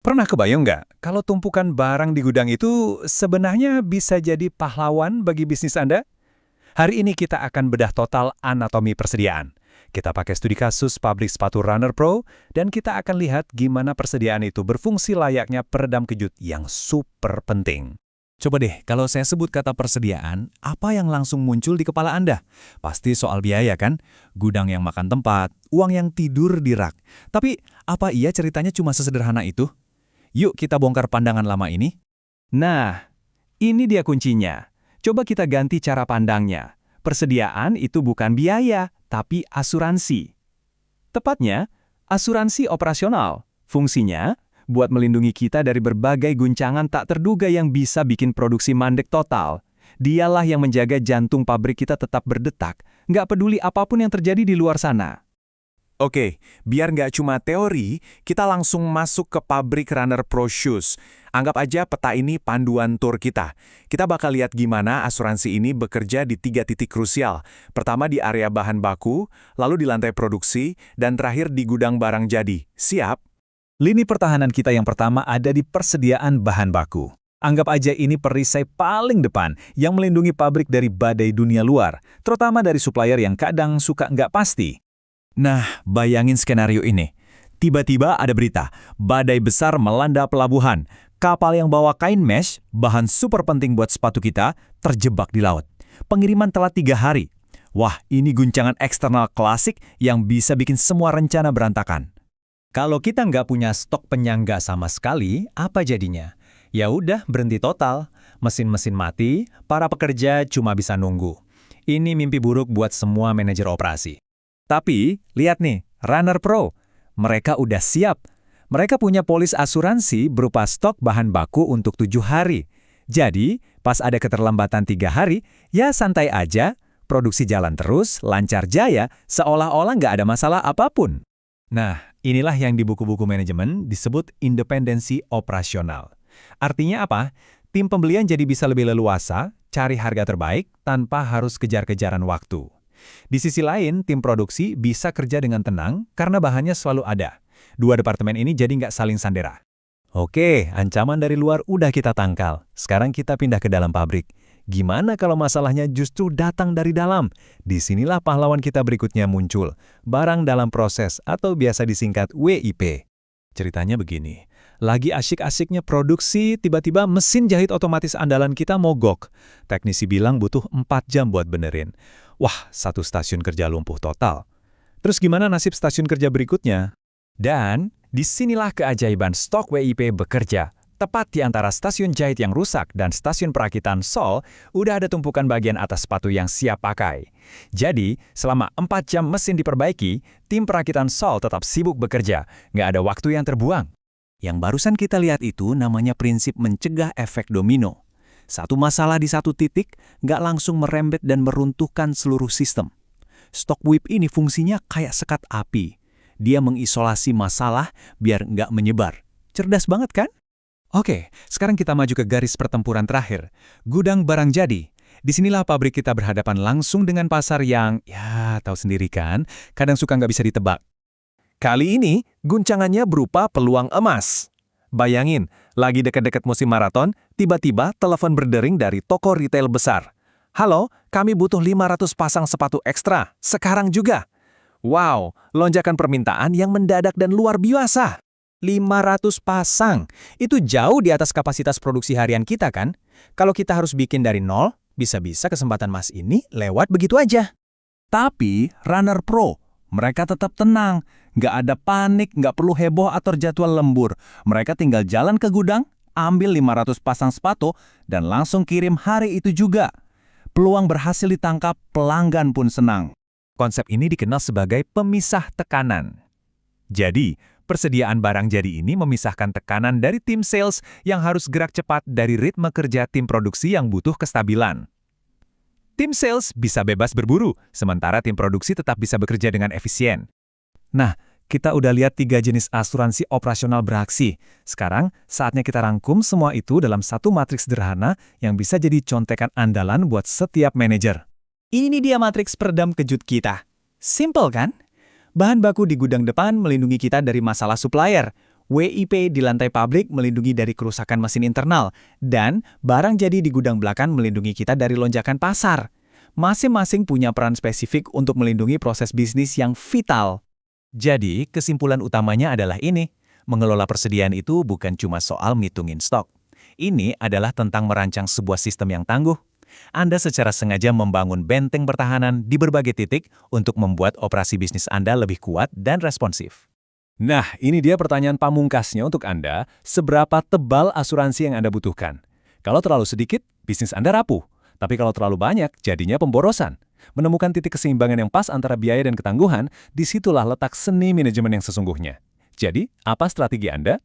Pernah kebayang nggak kalau tumpukan barang di gudang itu sebenarnya bisa jadi pahlawan bagi bisnis Anda? Hari ini kita akan bedah total anatomi persediaan. Kita pakai studi kasus pabrik sepatu Runner Pro, dan kita akan lihat gimana persediaan itu berfungsi layaknya peredam kejut yang super penting. Coba deh, kalau saya sebut kata persediaan, apa yang langsung muncul di kepala Anda? Pasti soal biaya kan? Gudang yang makan tempat, uang yang tidur di rak. Tapi, apa iya ceritanya cuma sesederhana itu? Yuk kita bongkar pandangan lama ini. Nah, ini dia kuncinya. Coba kita ganti cara pandangnya. Persediaan itu bukan biaya, tapi asuransi. Tepatnya, asuransi operasional. Fungsinya, buat melindungi kita dari berbagai guncangan tak terduga yang bisa bikin produksi mandek total. Dialah yang menjaga jantung pabrik kita tetap berdetak, nggak peduli apapun yang terjadi di luar sana. Oke, biar nggak cuma teori, kita langsung masuk ke pabrik Runner Pro Shoes. Anggap aja peta ini panduan tur kita. Kita bakal lihat gimana asuransi ini bekerja di 3 titik krusial. Pertama di area bahan baku, lalu di lantai produksi, dan terakhir di gudang barang jadi. Siap? Lini pertahanan kita yang pertama ada di persediaan bahan baku. Anggap aja ini perisai paling depan yang melindungi pabrik dari badai dunia luar, terutama dari supplier yang kadang suka nggak pasti. Nah, bayangin skenario ini. Tiba-tiba ada berita, badai besar melanda pelabuhan. Kapal yang bawa kain mesh, bahan super penting buat sepatu kita, terjebak di laut. Pengiriman telat 3 hari. Wah, ini guncangan eksternal klasik yang bisa bikin semua rencana berantakan. Kalau kita nggak punya stok penyangga sama sekali, apa jadinya? Ya udah, berhenti total. Mesin-mesin mati, para pekerja cuma bisa nunggu. Ini mimpi buruk buat semua manajer operasi. Tapi, lihat nih, Runner Pro. Mereka udah siap. Mereka punya polis asuransi berupa stok bahan baku untuk 7 hari. Jadi, pas ada keterlambatan 3 hari, ya santai aja, produksi jalan terus, lancar jaya, seolah-olah nggak ada masalah apapun. Nah, inilah yang di buku-buku manajemen disebut independensi operasional. Artinya apa? Tim pembelian jadi bisa lebih leluasa, cari harga terbaik tanpa harus kejar-kejaran waktu. Di sisi lain, tim produksi bisa kerja dengan tenang karena bahannya selalu ada. Dua departemen ini jadi nggak saling sandera. Oke, ancaman dari luar udah kita tangkal. Sekarang kita pindah ke dalam pabrik. Gimana kalau masalahnya justru datang dari dalam? Disinilah pahlawan kita berikutnya muncul. Barang dalam proses atau biasa disingkat WIP. Ceritanya begini. Lagi asyik-asyiknya produksi, tiba-tiba mesin jahit otomatis andalan kita mogok. Teknisi bilang butuh 4 jam buat benerin. Wah, 1 stasiun kerja lumpuh total. Terus gimana nasib stasiun kerja berikutnya? Dan disinilah keajaiban stok WIP bekerja. Tepat di antara stasiun jahit yang rusak dan stasiun perakitan sol, udah ada tumpukan bagian atas sepatu yang siap pakai. Jadi, selama 4 jam mesin diperbaiki, tim perakitan sol tetap sibuk bekerja. Nggak ada waktu yang terbuang. Yang barusan kita lihat itu namanya prinsip mencegah efek domino. Satu masalah di satu titik nggak langsung merembet dan meruntuhkan seluruh sistem. Stok WIP ini fungsinya kayak sekat api. Dia mengisolasi masalah biar nggak menyebar. Cerdas banget kan? Oke, sekarang kita maju ke garis pertempuran terakhir. Gudang barang jadi. Disinilah pabrik kita berhadapan langsung dengan pasar yang, ya tahu sendiri kan, kadang suka nggak bisa ditebak. Kali ini, guncangannya berupa peluang emas. Bayangin, lagi dekat-dekat musim maraton, tiba-tiba telepon berdering dari toko retail besar. Halo, kami butuh 500 pasang sepatu ekstra, sekarang juga. Wow, lonjakan permintaan yang mendadak dan luar biasa. 500 pasang, itu jauh di atas kapasitas produksi harian kita kan? Kalau kita harus bikin dari nol, bisa-bisa kesempatan emas ini lewat begitu aja. Tapi, Runner Pro, mereka tetap tenang. Nggak ada panik, nggak perlu heboh atau jadwal lembur. Mereka tinggal jalan ke gudang, ambil 500 pasang sepatu, dan langsung kirim hari itu juga. Peluang berhasil ditangkap, pelanggan pun senang. Konsep ini dikenal sebagai pemisah tekanan. Jadi, persediaan barang jadi ini memisahkan tekanan dari tim sales yang harus gerak cepat dari ritme kerja tim produksi yang butuh kestabilan. Tim sales bisa bebas berburu, sementara tim produksi tetap bisa bekerja dengan efisien. Nah, kita udah lihat 3 jenis asuransi operasional beraksi. Sekarang, saatnya kita rangkum semua itu dalam satu matriks sederhana yang bisa jadi contekan andalan buat setiap manajer. Ini dia matriks peredam kejut kita. Simple kan? Bahan baku di gudang depan melindungi kita dari masalah supplier. WIP di lantai pabrik melindungi dari kerusakan mesin internal, dan barang jadi di gudang belakang melindungi kita dari lonjakan pasar. Masing-masing punya peran spesifik untuk melindungi proses bisnis yang vital. Jadi, kesimpulan utamanya adalah ini. Mengelola persediaan itu bukan cuma soal ngitungin stok. Ini adalah tentang merancang sebuah sistem yang tangguh. Anda secara sengaja membangun benteng pertahanan di berbagai titik untuk membuat operasi bisnis Anda lebih kuat dan responsif. Nah, ini dia pertanyaan pamungkasnya untuk Anda, seberapa tebal asuransi yang Anda butuhkan? Kalau terlalu sedikit, bisnis Anda rapuh. Tapi kalau terlalu banyak, jadinya pemborosan. Menemukan titik keseimbangan yang pas antara biaya dan ketangguhan, disitulah letak seni manajemen yang sesungguhnya. Jadi, apa strategi Anda?